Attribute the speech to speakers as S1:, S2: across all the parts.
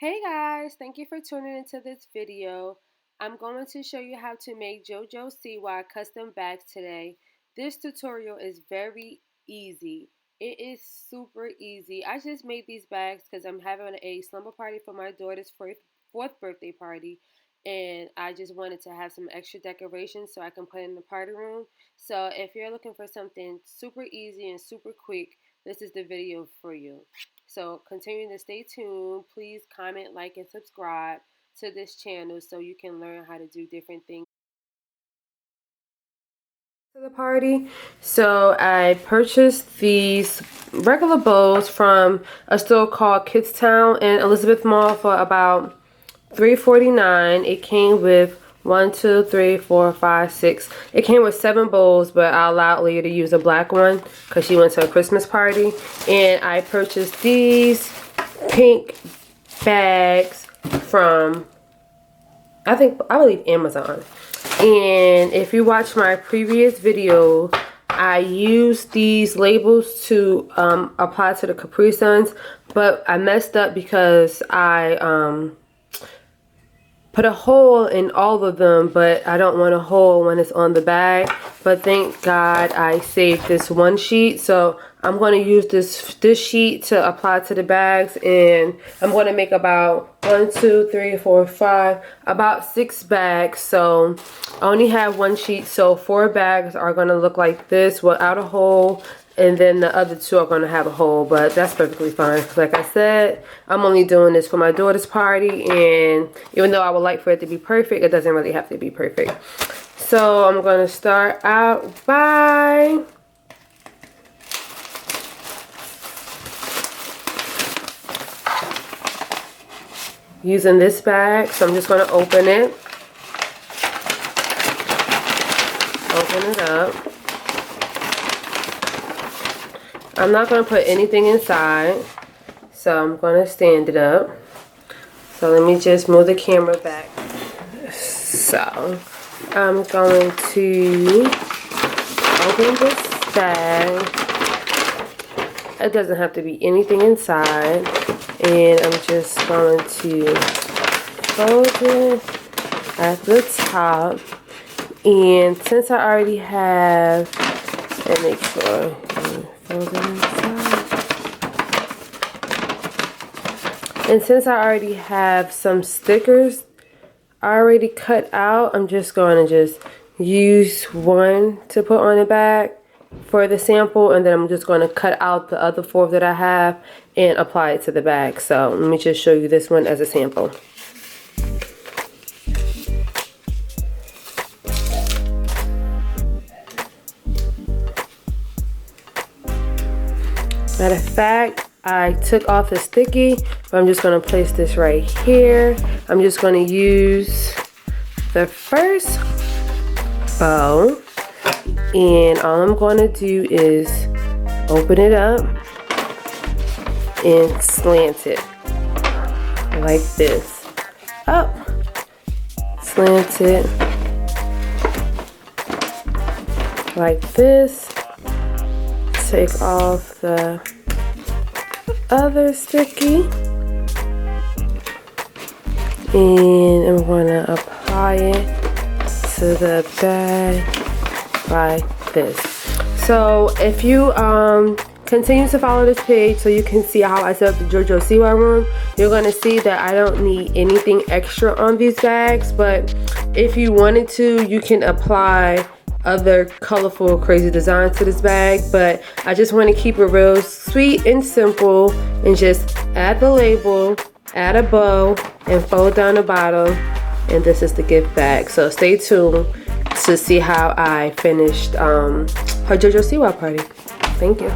S1: Hey guys, thank you for tuning into this video. I'm going to show you how to make Jojo Siwa custom bags today. This tutorial is very easy. It is super easy. I just made these bags because I'm having a slumber party for my daughter's fourth birthday party, and I just wanted to have some extra decorations so I can put in the party room. So if you're looking for something super easy and super quick, this is the video for you. So continue to stay tuned. Please comment, like, and subscribe to this channel so you can learn how to do different things to the party. So I purchased these regular bowls from a store called Kidstown in Elizabeth Mall for about $3.49. It came with 1, 2, 3, 4, 5, 6. It came with 7 bowls, but I allowed Leah to use a black one because she went to a Christmas party. And I purchased these pink bags from, I believe Amazon. And if you watch my previous video, I used these labels to apply to the Capri Suns, but I messed up because I put a hole in all of them, but I don't want a hole when it's on the bag. But thank God I saved this one sheet, so I'm going to use this sheet to apply to the bags, and I'm going to make about 1, 2, 3, 4, 5, about 6 bags. So I only have one sheet, so 4 bags are going to look like this without a hole, and then the other 2 are going to have a hole, but that's perfectly fine. Like I said, I'm only doing this for my daughter's party, and even though I would like for it to be perfect, it doesn't really have to be perfect. So I'm going to start out by using this bag. So I'm just going to open it. Open it up. I'm not going to put anything inside, so I'm going to stand it up. So let me just move the camera back. So I'm going to open this bag. It doesn't have to be anything inside. And I'm just going to fold it at the top. And since I already have, and make sure fold it inside. And since I already have some stickers already cut out, I'm just going to use one to put on the back for the sample, and then I'm just going to cut out the other 4 that I have and apply it to the bag. So let me just show you this one as a sample. Matter of fact, I took off the sticky, but I'm just going to place this right here. I'm just going to use the first bow, and all I'm going to do is open it up and slant it like this. Up, slant it like this. Take off the other sticky, and I'm going to apply it to the bag like this. So if you continue to follow this page so you can see how I set up the Jojo Siwa room, you're going to see that I don't need anything extra on these bags, but if you wanted to, you can apply other colorful crazy designs to this bag, but I just want to keep it real sweet and simple and just add the label, add a bow, and fold down the bottom, and this is the gift bag. So stay tuned to see how I finished her Jojo Siwa party. Thank you.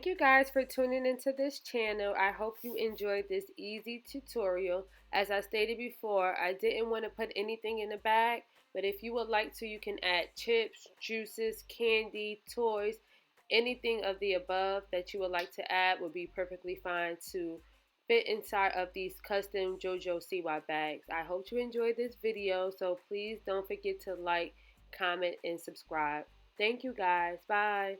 S1: Thank you guys for tuning into this channel. I hope you enjoyed this easy tutorial. As I stated before, I didn't want to put anything in the bag, but if you would like to, you can add chips, juices, candy, toys, anything of the above that you would like to add would be perfectly fine to fit inside of these custom Jojo Siwa bags. I hope you enjoyed this video, so please don't forget to like, comment, and subscribe. Thank you guys. Bye.